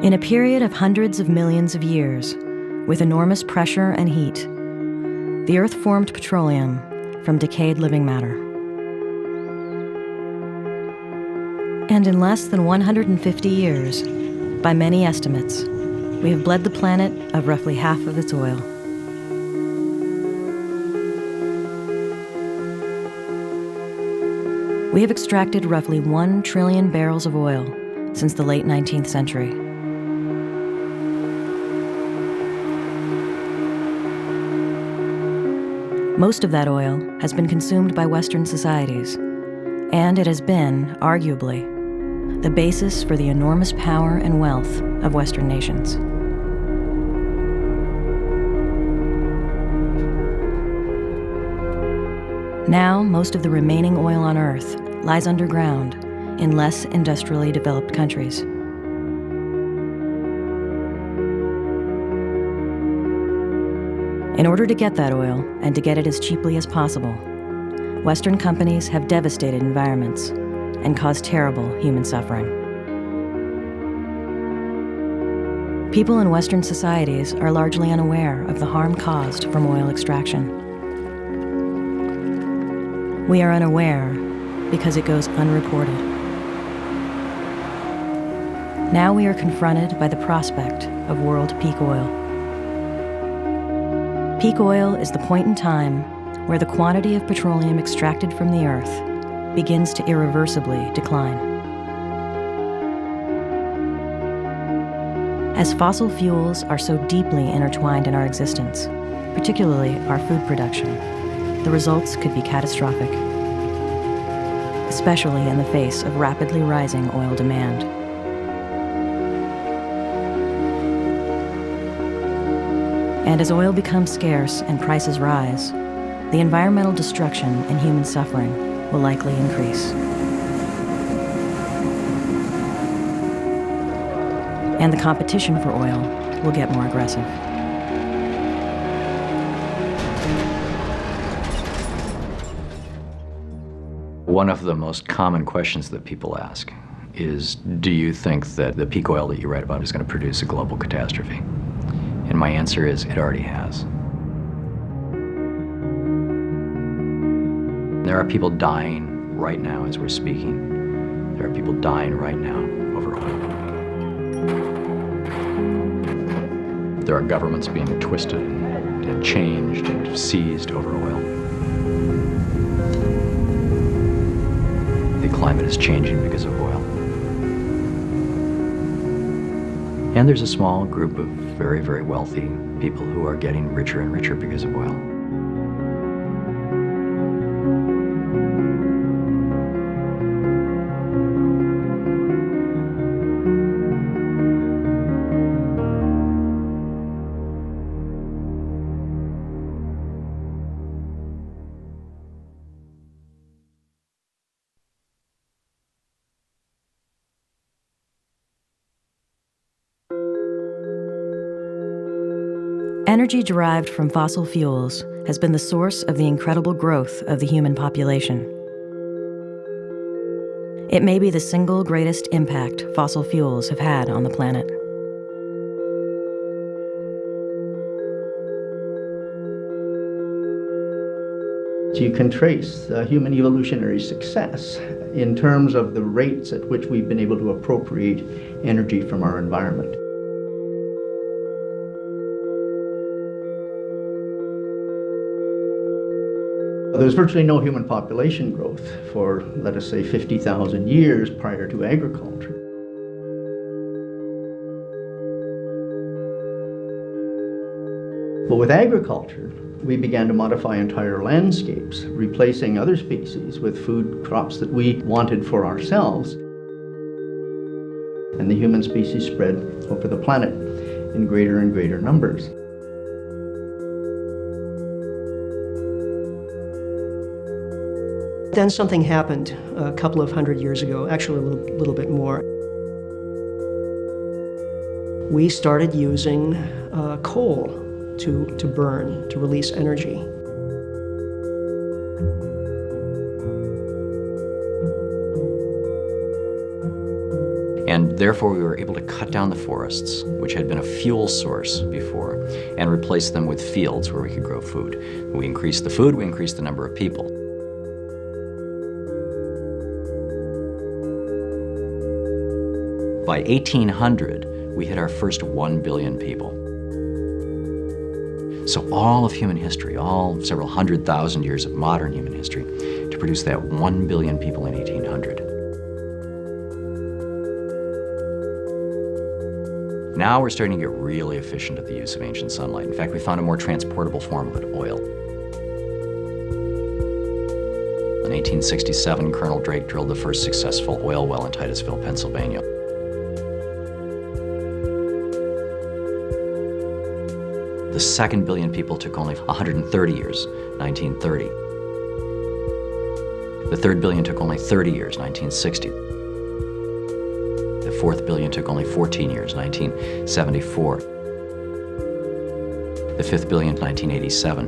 In a period of hundreds of millions of years, with enormous pressure and heat, the Earth formed petroleum from decayed living matter. And in less than 150 years, by many estimates, we have bled the planet of roughly half of its oil. We have extracted roughly 1 trillion barrels of oil since the late 19th century. Most of that oil has been consumed by Western societies, and it has been, arguably, the basis for the enormous power and wealth of Western nations. Now, most of the remaining oil on Earth lies underground in less industrially developed countries. In order to get that oil, and to get it as cheaply as possible, Western companies have devastated environments and caused terrible human suffering. People in Western societies are largely unaware of the harm caused from oil extraction. We are unaware because it goes unreported. Now we are confronted by the prospect of world peak oil. Peak oil is the point in time where the quantity of petroleum extracted from the Earth begins to irreversibly decline. As fossil fuels are so deeply intertwined in our existence, particularly our food production, the results could be catastrophic, especially in the face of rapidly rising oil demand. And as oil becomes scarce and prices rise, the environmental destruction and human suffering will likely increase. And the competition for oil will get more aggressive. One of the most common questions that people ask is, do you think that the peak oil that you write about is going to produce a global catastrophe? And my answer is, it already has. There are people dying right now as we're speaking. There are people dying right now over oil. There are governments being twisted and changed and seized over oil. The climate is changing because of oil. And there's a small group of very, very wealthy people who are getting richer and richer because of oil. Energy derived from fossil fuels has been the source of the incredible growth of the human population. It may be the single greatest impact fossil fuels have had on the planet. You can trace human evolutionary success in terms of the rates at which we've been able to appropriate energy from our environment. There's virtually no human population growth for, let us say, 50,000 years prior to agriculture. But with agriculture, we began to modify entire landscapes, replacing other species with food crops that we wanted for ourselves. And the human species spread over the planet in greater and greater numbers. Then something happened a couple of hundred years ago, actually a little bit more. We started using coal to burn, to release energy. And therefore, we were able to cut down the forests, which had been a fuel source before, and replace them with fields where we could grow food. We increased the food, we increased the number of people. By 1800, we hit our first 1 billion people. So all of human history, all several 100,000 years of modern human history, to produce that 1 billion people in 1800. Now we're starting to get really efficient at the use of ancient sunlight. In fact, we found a more transportable form of it, oil. In 1867, Colonel Drake drilled the first successful oil well in Titusville, Pennsylvania. The second billion people took only 130 years, 1930. The third billion took only 30 years, 1960. The fourth billion took only 14 years, 1974. The fifth billion, 1987.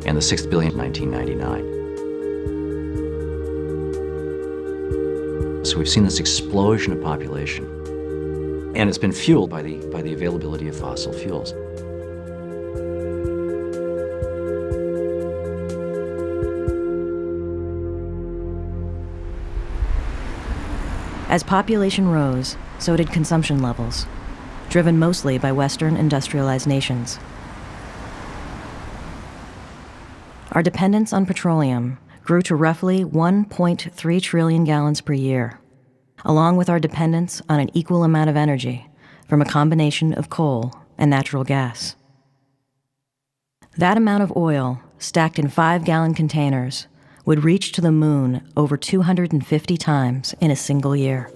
And the sixth billion, 1999. So we've seen this explosion of population. And it's been fueled by the availability of fossil fuels. As population rose, so did consumption levels, driven mostly by Western industrialized nations. Our dependence on petroleum grew to roughly 1.3 trillion gallons per year, along with our dependence on an equal amount of energy from a combination of coal and natural gas. That amount of oil, stacked in 5-gallon containers, would reach to the moon over 250 times in a single year.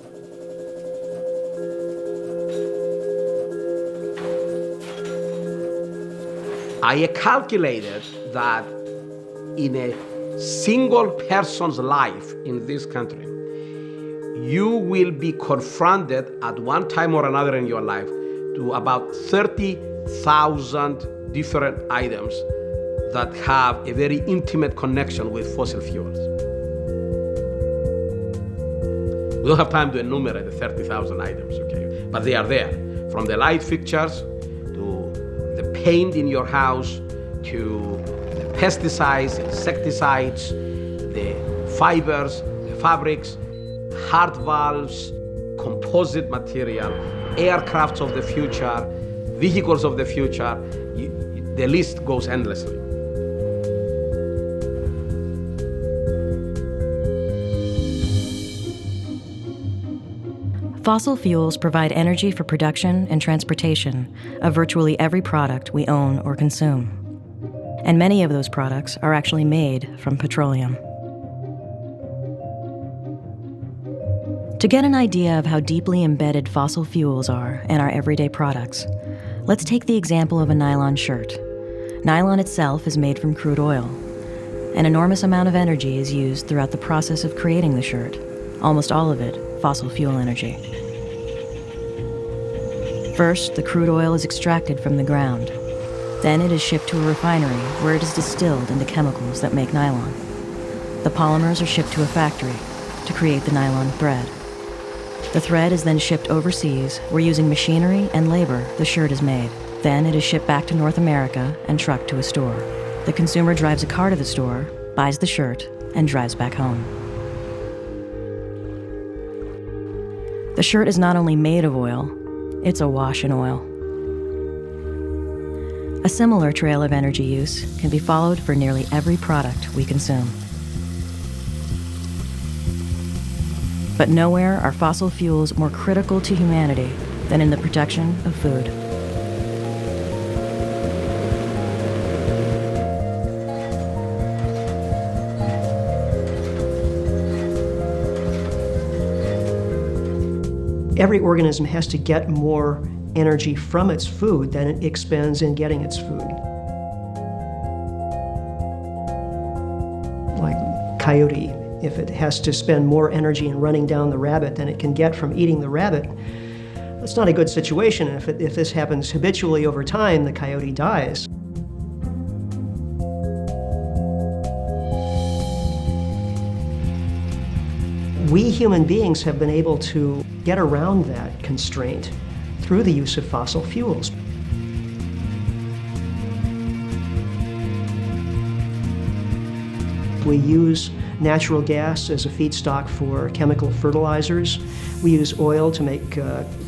I calculated that in a single person's life in this country, you will be confronted at one time or another in your life to about 30,000 different items that have a very intimate connection with fossil fuels. We don't have time to enumerate the 30,000 items, okay? But they are there, from the light fixtures to the paint in your house to the pesticides, insecticides, the fibers, the fabrics, heart valves, composite material, aircrafts of the future, vehicles of the future. The list goes endlessly. Fossil fuels provide energy for production and transportation of virtually every product we own or consume. And many of those products are actually made from petroleum. To get an idea of how deeply embedded fossil fuels are in our everyday products, let's take the example of a nylon shirt. Nylon itself is made from crude oil. An enormous amount of energy is used throughout the process of creating the shirt, almost all of it fossil fuel energy. First, the crude oil is extracted from the ground. Then it is shipped to a refinery where it is distilled into chemicals that make nylon. The polymers are shipped to a factory to create the nylon thread. The thread is then shipped overseas, where using machinery and labor, the shirt is made. Then it is shipped back to North America and trucked to a store. The consumer drives a car to the store, buys the shirt, and drives back home. The shirt is not only made of oil, it's awash in oil. A similar trail of energy use can be followed for nearly every product we consume. But nowhere are fossil fuels more critical to humanity than in the production of food. Every organism has to get more energy from its food than it expends in getting its food. Like coyote, if it has to spend more energy in running down the rabbit than it can get from eating the rabbit, that's not a good situation. If this happens habitually over time, the coyote dies. We human beings have been able to get around that constraint through the use of fossil fuels. We use natural gas as a feedstock for chemical fertilizers. We use oil to make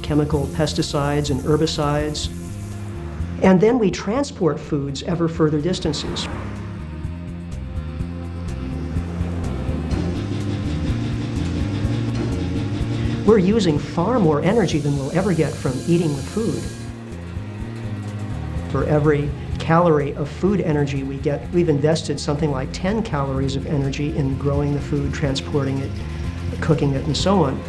chemical pesticides and herbicides. And then we transport foods ever further distances. We're using far more energy than we'll ever get from eating the food. For every calorie of food energy we get, we've invested something like 10 calories of energy in growing the food, transporting it, cooking it, and so on.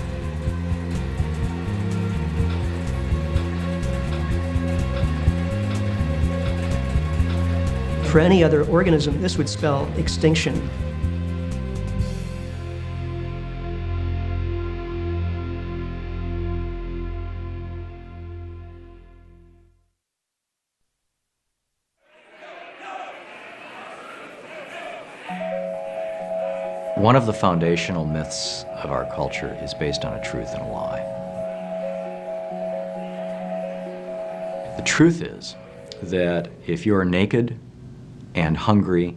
For any other organism, this would spell extinction. One of the foundational myths of our culture is based on a truth and a lie. The truth is that if you're naked and hungry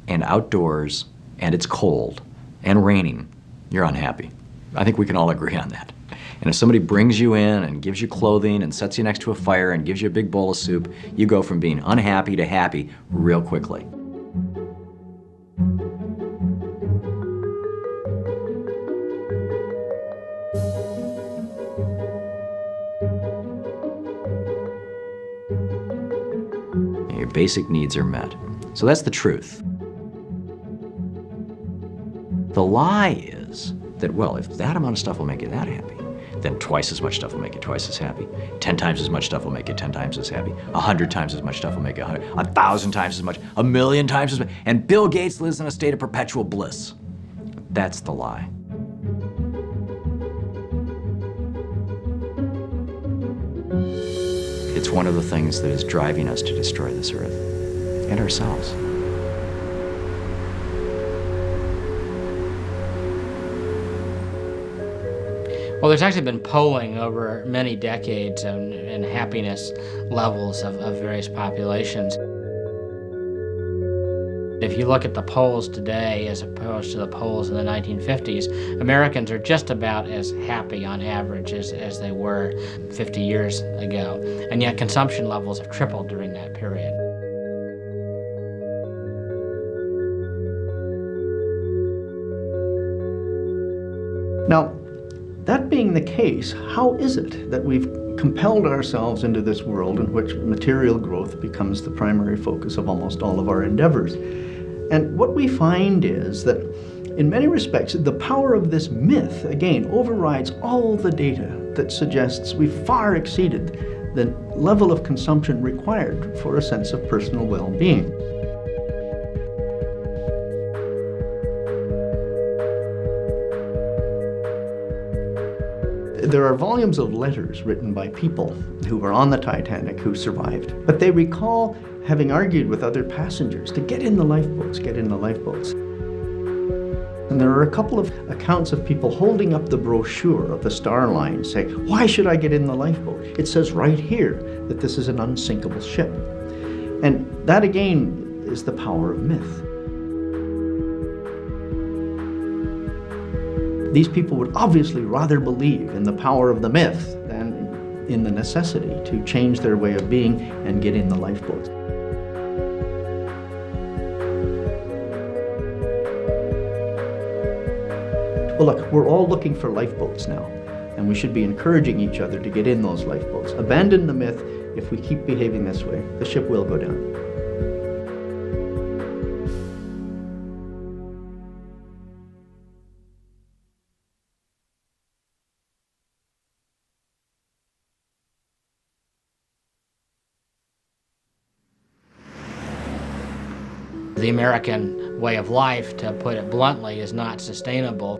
and outdoors and it's cold and raining, you're unhappy. I think we can all agree on that. And if somebody brings you in and gives you clothing and sets you next to a fire and gives you a big bowl of soup, you go from being unhappy to happy real quickly. Your basic needs are met. So that's the truth. The lie is that, well, if that amount of stuff will make you that happy, then twice as much stuff will make you twice as happy. 10 times as much stuff will make you 10 times as happy. 100 times as much stuff will make you 100. 1,000 times as much. 1,000,000 times as much. And Bill Gates lives in a state of perpetual bliss. That's the lie. It's one of the things that is driving us to destroy this earth and ourselves. Well, there's actually been polling over many decades and happiness levels of various populations. If you look at the polls today as opposed to the polls in the 1950s, Americans are just about as happy on average as they were 50 years ago. And yet consumption levels have tripled during that period. Now, that being the case, how is it that we've compelled ourselves into this world in which material growth becomes the primary focus of almost all of our endeavors? And what we find is that, in many respects, the power of this myth, again, overrides all the data that suggests we've far exceeded the level of consumption required for a sense of personal well-being. There are volumes of letters written by people who were on the Titanic who survived, but they recall having argued with other passengers to get in the lifeboats, get in the lifeboats. And there are a couple of accounts of people holding up the brochure of the Star Line saying, "Why should I get in the lifeboat? It says right here that this is an unsinkable ship." And that again is the power of myth. These people would obviously rather believe in the power of the myth than in the necessity to change their way of being and get in the lifeboats. Well, look, we're all looking for lifeboats now, and we should be encouraging each other to get in those lifeboats. Abandon the myth. If we keep behaving this way, the ship will go down. The American way of life, to put it bluntly, is not sustainable.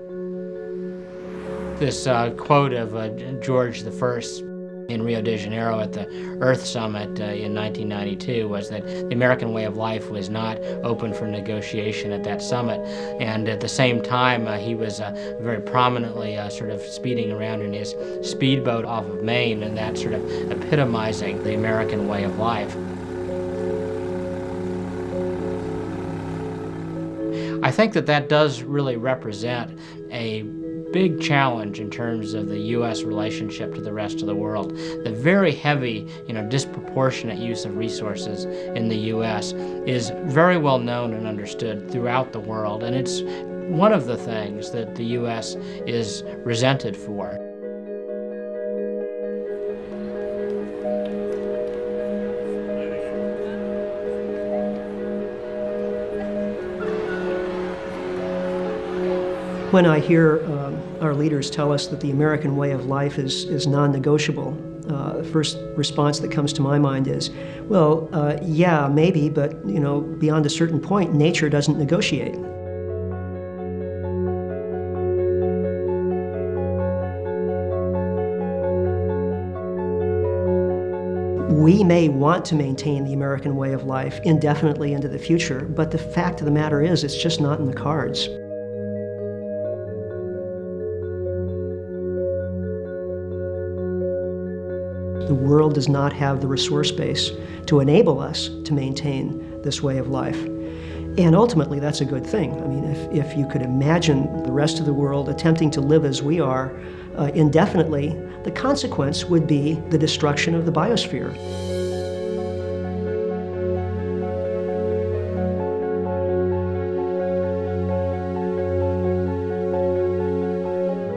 This quote of George I in Rio de Janeiro at the Earth Summit in 1992 was that the American way of life was not open for negotiation at that summit. And at the same time, he was very prominently sort of speeding around in his speedboat off of Maine, and that sort of epitomizing the American way of life. I think that that does really represent a big challenge in terms of the U.S. relationship to the rest of the world. The very heavy, disproportionate use of resources in the U.S. is very well known and understood throughout the world, and it's one of the things that the U.S. is resented for. When I hear our leaders tell us that the American way of life is non-negotiable, the first response that comes to my mind is, well, yeah, maybe, but beyond a certain point, nature doesn't negotiate. We may want to maintain the American way of life indefinitely into the future, but the fact of the matter is, it's just not in the cards. The world does not have the resource base to enable us to maintain this way of life. And ultimately, that's a good thing. I mean, if you could imagine the rest of the world attempting to live as we are indefinitely, the consequence would be the destruction of the biosphere.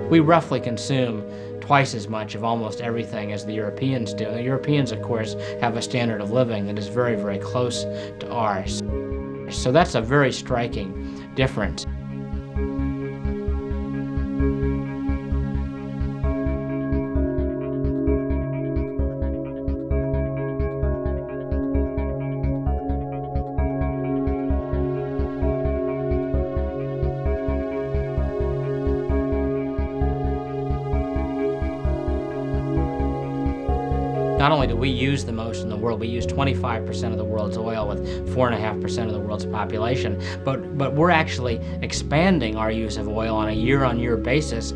We roughly consume twice as much of almost everything as the Europeans do. The Europeans, of course, have a standard of living that is very, very close to ours. So that's a very striking difference. Not only do we use the most in the world, we use 25% of the world's oil with 4.5% of the world's population, but we're actually expanding our use of oil on a year-on-year basis.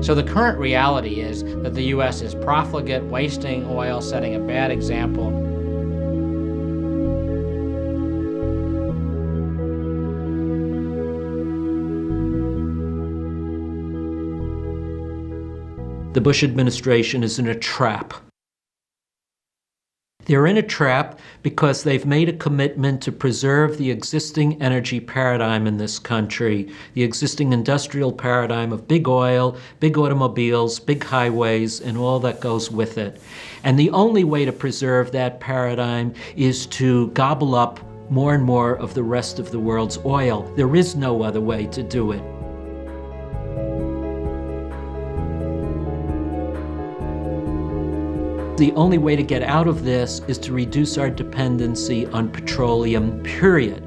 So the current reality is that the U.S. is profligate, wasting oil, setting a bad example. The Bush administration is in a trap. They're in a trap because they've made a commitment to preserve the existing energy paradigm in this country, the existing industrial paradigm of big oil, big automobiles, big highways, and all that goes with it. And the only way to preserve that paradigm is to gobble up more and more of the rest of the world's oil. There is no other way to do it. The only way to get out of this is to reduce our dependency on petroleum, period.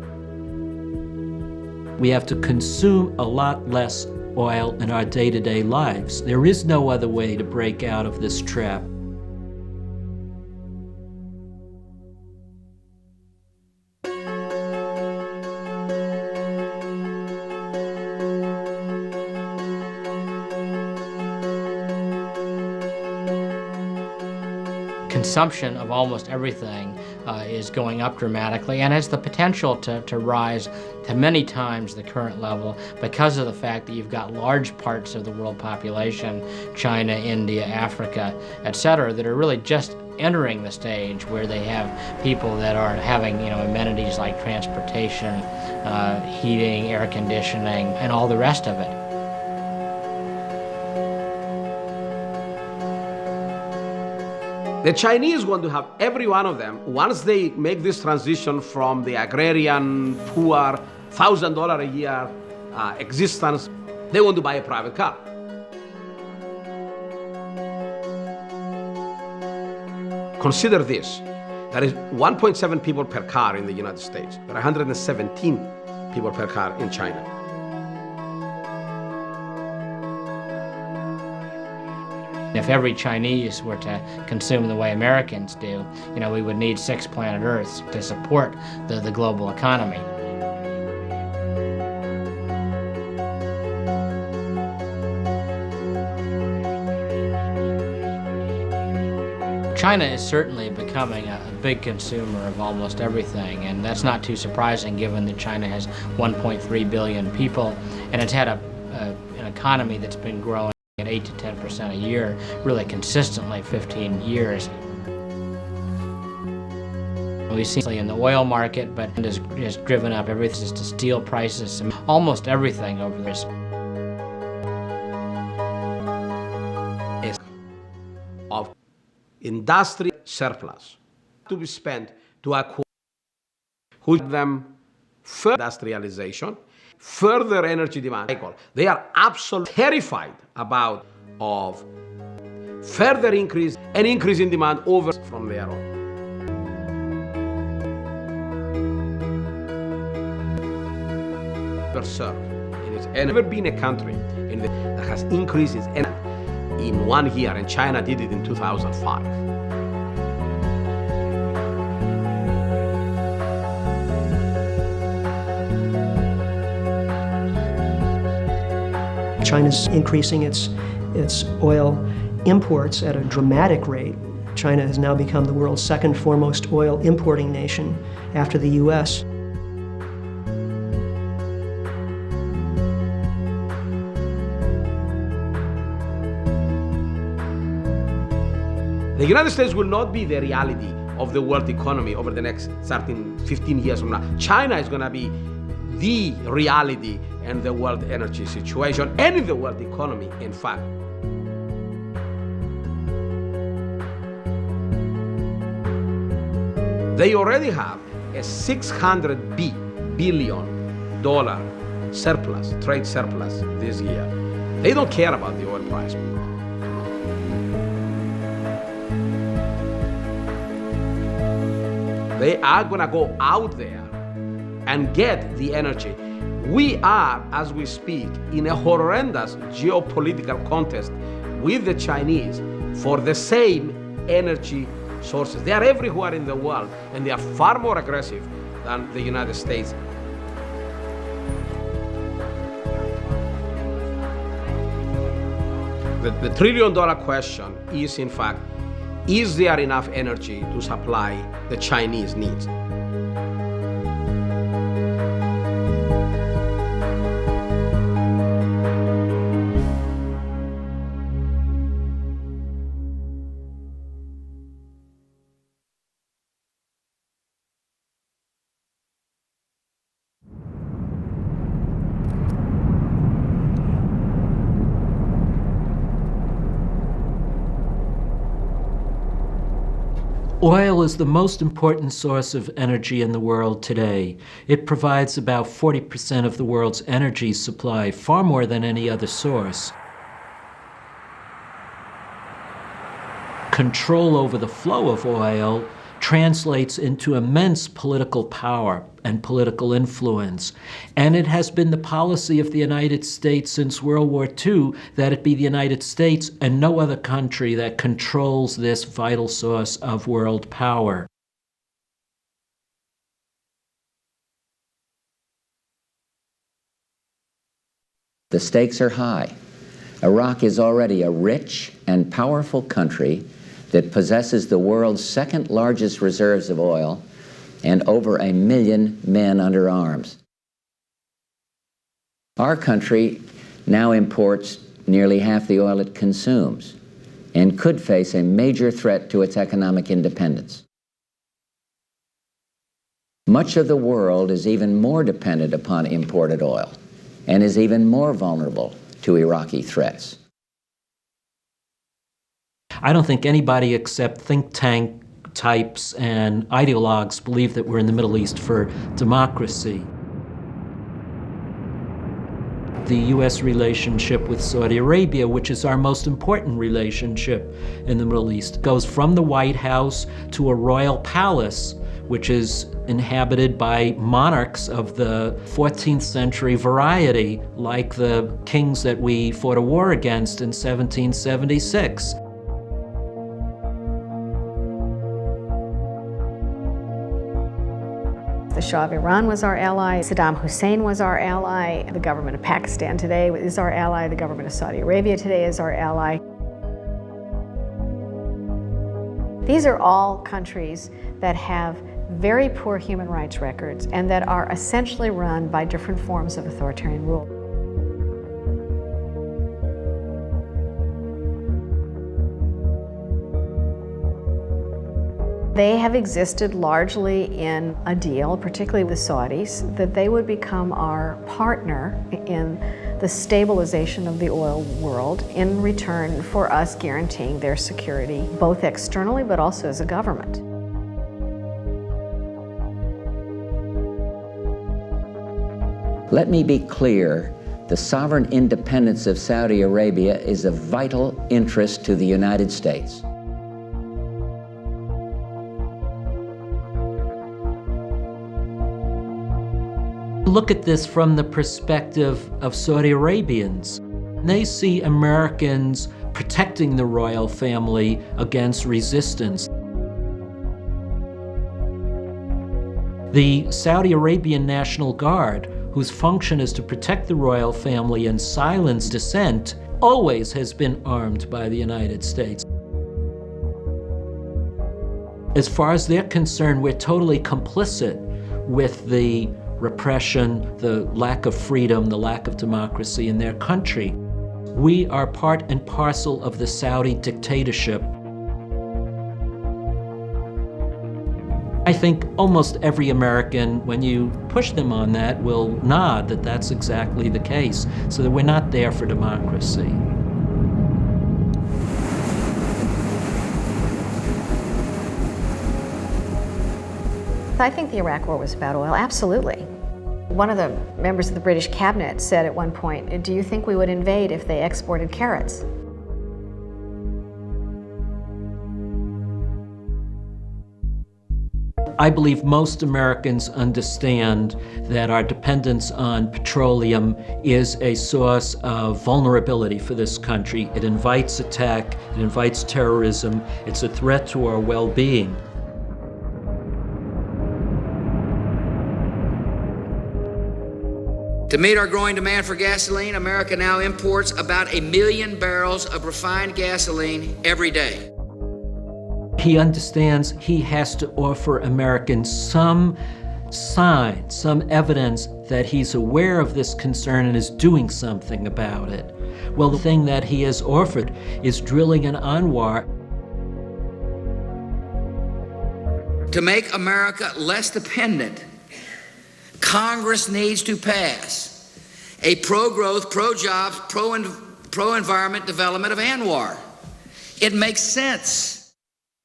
We have to consume a lot less oil in our day-to-day lives. There is no other way to break out of this trap. Consumption of almost everything is going up dramatically and has the potential to rise to many times the current level because of the fact that you've got large parts of the world population, China, India, Africa, etc., that are really just entering the stage where they have people that are having amenities like transportation, heating, air conditioning, and all the rest of it. The Chinese want to have every one of them, once they make this transition from the agrarian, poor, $1,000 a year existence, they want to buy a private car. Consider this. There is 1.7 people per car in the United States. There are 117 people per car in China. If every Chinese were to consume the way Americans do, we would need 6 planet Earths to support the global economy. China is certainly becoming a big consumer of almost everything, and that's not too surprising given that China has 1.3 billion people, and it's had an economy that's been growing at 8 to 10% a year, really consistently 15 years. We see in the oil market, but it has driven up everything to steel prices and almost everything over this. Of industrial surplus to be spent to acquire them further industrialization, further energy demand cycle. They are absolutely terrified about of further increase in demand over from their own. It has never been a country that has increased its energy in 1 year, and China did it in 2005. China's increasing its oil imports at a dramatic rate. China has now become the world's second foremost oil importing nation after the U.S. The United States will not be the reality of the world economy over the next 15 years from now. China is going to be the reality in the world energy situation and in the world economy, in fact. They already have a $600 billion surplus, trade surplus this year. They don't care about the oil price. They are going to go out there and get the energy. We are, as we speak, in a horrendous geopolitical contest with the Chinese for the same energy sources. They are everywhere in the world, and they are far more aggressive than the United States. The $1 trillion question is, in fact, is there enough energy to supply the Chinese needs? Oil is the most important source of energy in the world today. It provides about 40% of the world's energy supply, far more than any other source. Control over the flow of oil translates into immense political power and political influence. And it has been the policy of the United States since World War II that it be the United States and no other country that controls this vital source of world power. The stakes are high. Iraq is already a rich and powerful country that possesses the world's second largest reserves of oil and over 1 million men under arms. Our country now imports nearly half the oil it consumes and could face a major threat to its economic independence. Much of the world is even more dependent upon imported oil and is even more vulnerable to Iraqi threats. I don't think anybody except think tank types and ideologues believe that we're in the Middle East for democracy. the U.S. relationship with Saudi Arabia, which is our most important relationship in the Middle East. It goes from the White House to a royal palace, which is inhabited by monarchs of the 14th century variety, like the kings that we fought a war against in 1776. The Shah of Iran was our ally, Saddam Hussein was our ally, the government of Pakistan today is our ally, the government of Saudi Arabia today is our ally. These are all countries that have very poor human rights records and that are essentially run by different forms of authoritarian rule. They have existed largely in a deal, particularly with the Saudis, that they would become our partner in the stabilization of the oil world in return for us guaranteeing their security, both externally but also as a government. Let me be clear, the sovereign independence of Saudi Arabia is of vital interest to the United States. Look at this from the perspective of Saudi Arabians. They see Americans protecting the royal family against resistance. The Saudi Arabian National Guard, whose function is to protect the royal family and silence dissent, always has been armed by the United States. As far as they're concerned, we're totally complicit with the repression, the lack of freedom, the lack of democracy in their country. We are part and parcel of the Saudi dictatorship. I think almost every American, when you push them on that, will nod that that's exactly the case, so that we're not there for democracy. I think the Iraq War was about oil, absolutely. One of the members of the British cabinet said at one point, "Do you think we would invade if they exported carrots?" I believe most Americans understand that our dependence on petroleum is a source of vulnerability for this country. It invites attack, it invites terrorism, it's a threat to our well-being. To meet our growing demand for gasoline, America now imports about 1 million barrels of refined gasoline every day. He understands he has to offer Americans some sign, some evidence that he's aware of this concern and is doing something about it. Well, the thing that he has offered is drilling an Anwar. To make America less dependent, Congress needs to pass a pro-growth, pro-jobs, pro-environment development of Anwar. It makes sense.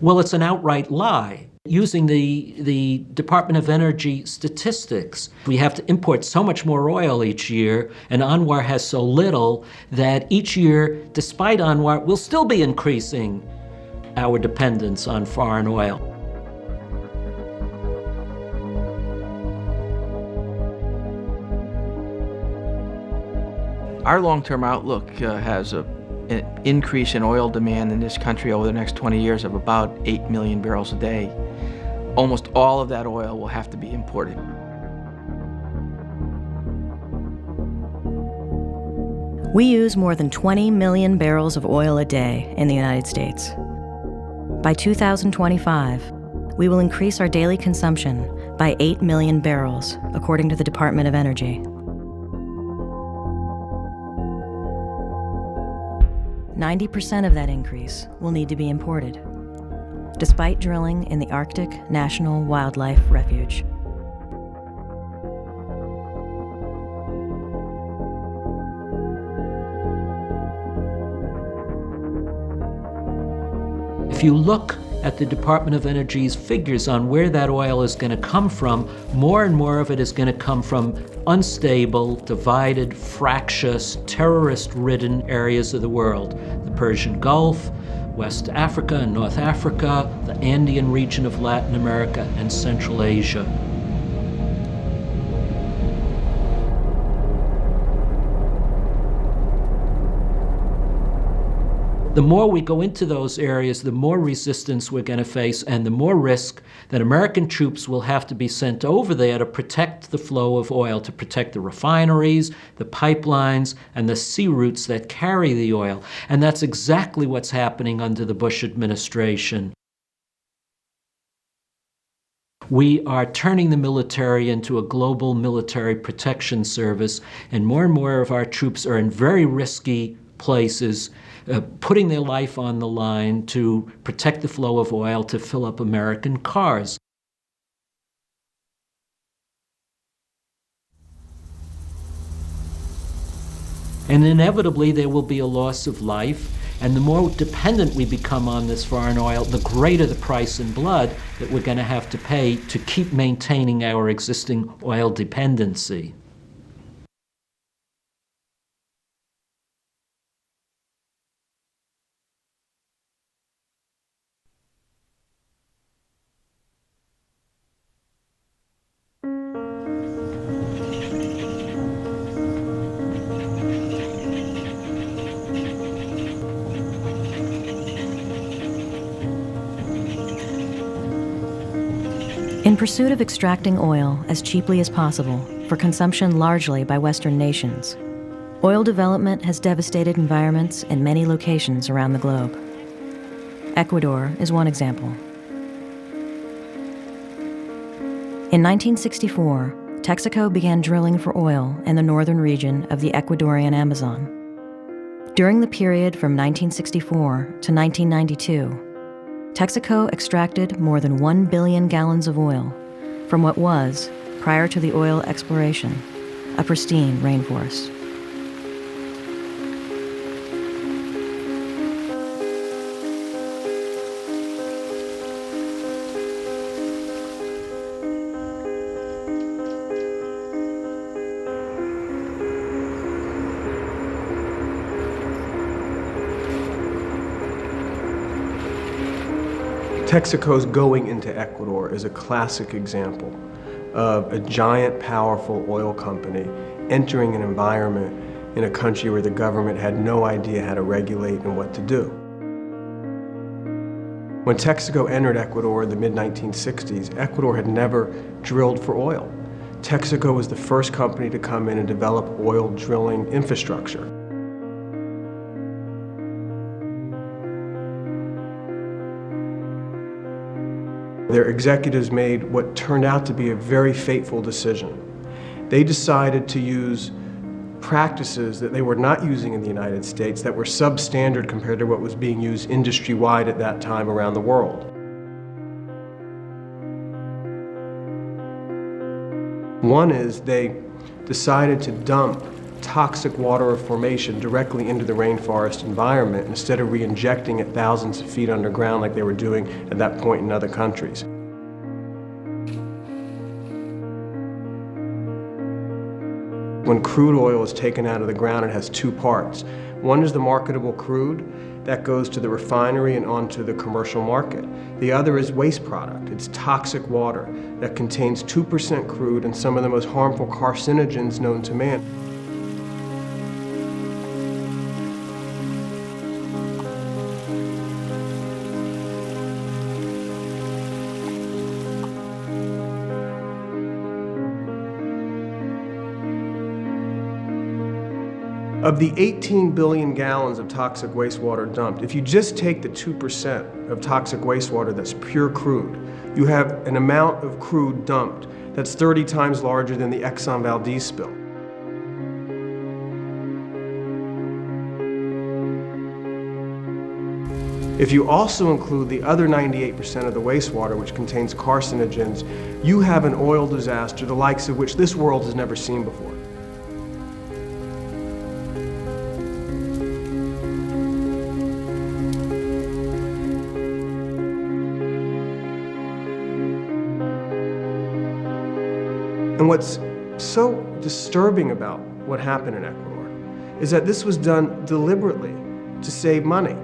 Well, it's an outright lie. Using the Department of Energy statistics, we have to import so much more oil each year, and Anwar has so little that each year, despite Anwar, we'll still be increasing our dependence on foreign oil. Our long-term outlook has an increase in oil demand in this country over the next 20 years of about 8 million barrels a day. Almost all of that oil will have to be imported. We use more than 20 million barrels of oil a day in the United States. By 2025, we will increase our daily consumption by 8 million barrels, according to the Department of Energy. 90% of that increase will need to be imported, despite drilling in the Arctic National Wildlife Refuge. If you look at the Department of Energy's figures on where that oil is going to come from, more and more of it is going to come from unstable, divided, fractious, terrorist-ridden areas of the world. The Persian Gulf, West Africa and North Africa, the Andean region of Latin America, and Central Asia. The more we go into those areas, the more resistance we're going to face and the more risk that American troops will have to be sent over there to protect the flow of oil, to protect the refineries, the pipelines, and the sea routes that carry the oil. And that's exactly what's happening under the Bush administration. We are turning the military into a global military protection service, and more of our troops are in very risky places, putting their life on the line to protect the flow of oil to fill up American cars. And inevitably there will be a loss of life, and the more dependent we become on this foreign oil, the greater the price in blood that we're going to have to pay to keep maintaining our existing oil dependency. In pursuit of extracting oil as cheaply as possible for consumption largely by Western nations, oil development has devastated environments in many locations around the globe. Ecuador is one example. In 1964, Texaco began drilling for oil in the northern region of the Ecuadorian Amazon. During the period from 1964 to 1992, Texaco extracted more than 1 billion gallons of oil from what was, prior to the oil exploration, a pristine rainforest. Texaco's going into Ecuador is a classic example of a giant, powerful oil company entering an environment in a country where the government had no idea how to regulate and what to do. When Texaco entered Ecuador in the mid-1960s, Ecuador had never drilled for oil. Texaco was the first company to come in and develop oil drilling infrastructure. Their executives made what turned out to be a very fateful decision. They decided to use practices that they were not using in the United States that were substandard compared to what was being used industry-wide at that time around the world. One is they decided to dump toxic water or formation directly into the rainforest environment instead of re-injecting it thousands of feet underground like they were doing at that point in other countries. When crude oil is taken out of the ground, it has two parts. One is the marketable crude that goes to the refinery and onto the commercial market. The other is waste product. It's toxic water that contains 2% crude and some of the most harmful carcinogens known to man. Of the 18 billion gallons of toxic wastewater dumped, if you just take the 2% of toxic wastewater that's pure crude, you have an amount of crude dumped that's 30 times larger than the Exxon Valdez spill. If you also include the other 98% of the wastewater, which contains carcinogens, you have an oil disaster the likes of which this world has never seen before. And what's so disturbing about what happened in Ecuador is that this was done deliberately to save money.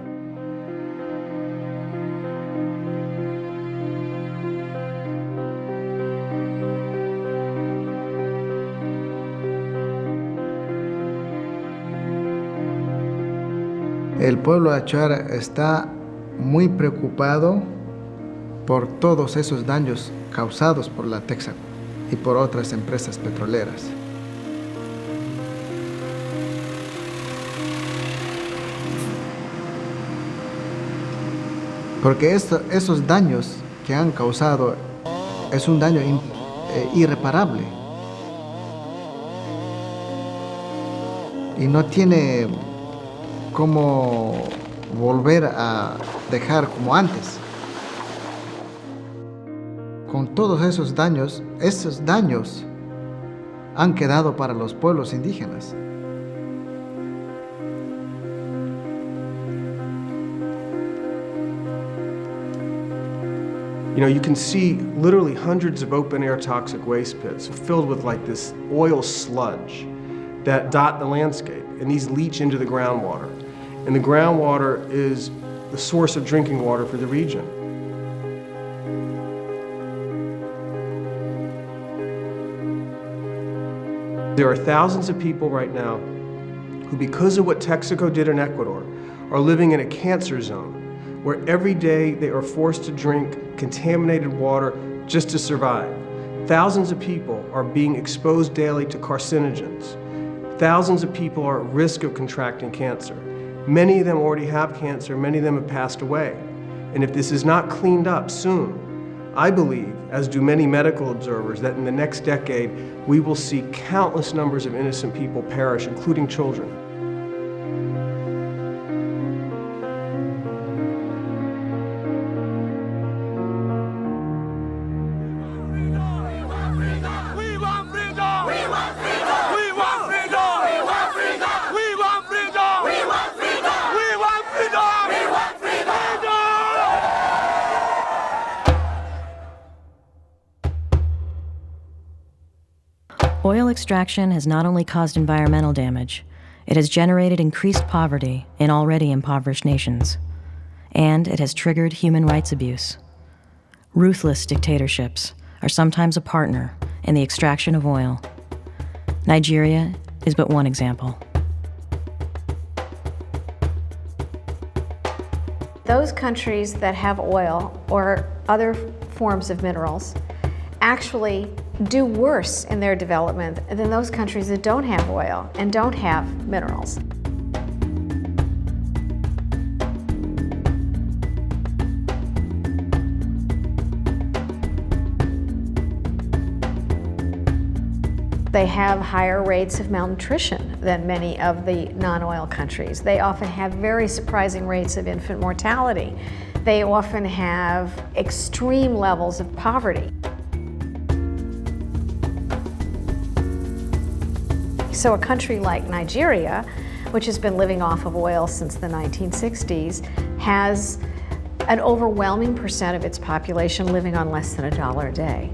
El pueblo achuar está muy preocupado por todos esos daños causados por la Texaco y por otras empresas petroleras. Porque esos daños que han causado es un daño irreparable y no tiene cómo volver a dejar como antes. Con todos esos daños han quedado para los pueblos indígenas. You know, you can see literally hundreds of open-air toxic waste pits filled with like this oil sludge that dot the landscape, and these leach into the groundwater. And the groundwater is the source of drinking water for the region. There are thousands of people right now who, because of what Texaco did in Ecuador, are living in a cancer zone where every day they are forced to drink contaminated water just to survive. Thousands of people are being exposed daily to carcinogens. Thousands of people are at risk of contracting cancer. Many of them already have cancer, many of them have passed away. And if this is not cleaned up soon, I believe, as do many medical observers, that in the next decade, we will see countless numbers of innocent people perish, including children. Oil extraction has not only caused environmental damage, it has generated increased poverty in already impoverished nations. And it has triggered human rights abuse. Ruthless dictatorships are sometimes a partner in the extraction of oil. Nigeria is but one example. Those countries that have oil or other forms of minerals actually do worse in their development than those countries that don't have oil and don't have minerals. They have higher rates of malnutrition than many of the non-oil countries. They often have very surprising rates of infant mortality. They often have extreme levels of poverty. So a country like Nigeria, which has been living off of oil since the 1960s, has an overwhelming percent of its population living on less than $1 a day.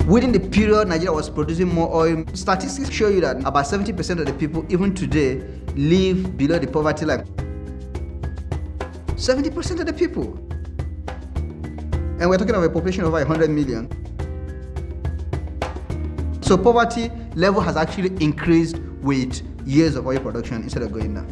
Within the period Nigeria was producing more oil, statistics show you that about 70% of the people, even today, live below the poverty line. 70% of the people. And we're talking about a population of over 100 million. So poverty level has actually increased with years of oil production instead of going down.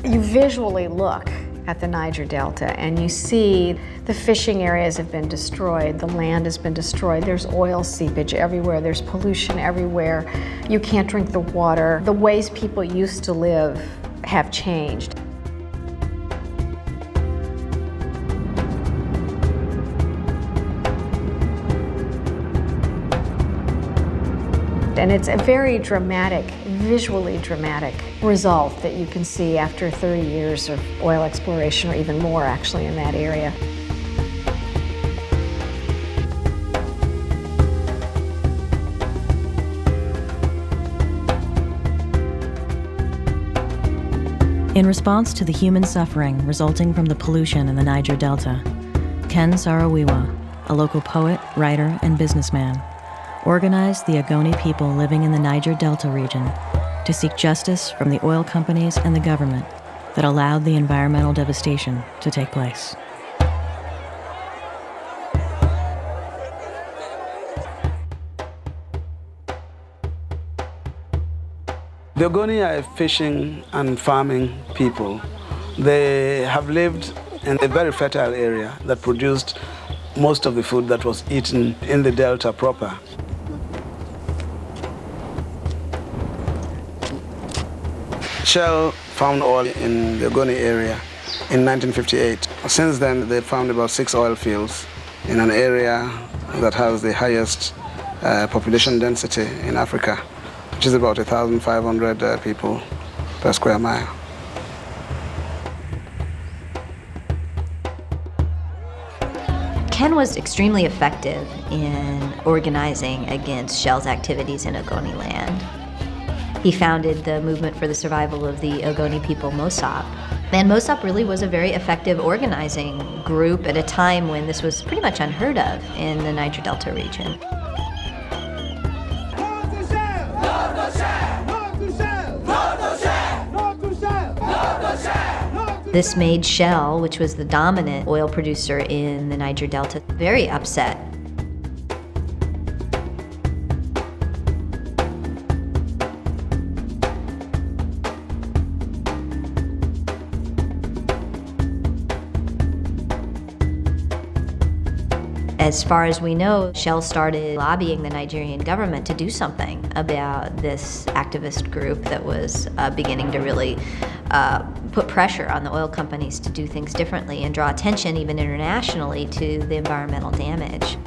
You visually look at the Niger Delta and you see the fishing areas have been destroyed, the land has been destroyed, there's oil seepage everywhere, there's pollution everywhere, you can't drink the water. The ways people used to live have changed. And it's a very dramatic, visually dramatic result that you can see after 30 years of oil exploration, or even more actually in that area. In response to the human suffering resulting from the pollution in the Niger Delta, Ken Saro-Wiwa, a local poet, writer, and businessman, organized the Ogoni people living in the Niger Delta region to seek justice from the oil companies and the government that allowed the environmental devastation to take place. The Ogoni are a fishing and farming people. They have lived in a very fertile area that produced most of the food that was eaten in the Delta proper. Shell found oil in the Ogoni area in 1958. Since then, they found about 6 oil fields in an area that has the highest population density in Africa, which is about 1,500 people per square mile. Ken was extremely effective in organizing against Shell's activities in Ogoni land. He founded the movement for the survival of the Ogoni people, MOSOP. And MOSOP really was a very effective organizing group at a time when this was pretty much unheard of in the Niger Delta region. This made Shell, which was the dominant oil producer in the Niger Delta, very upset. As far as we know, Shell started lobbying the Nigerian government to do something about this activist group that was beginning to really put pressure on the oil companies to do things differently and draw attention, even internationally, to the environmental damage.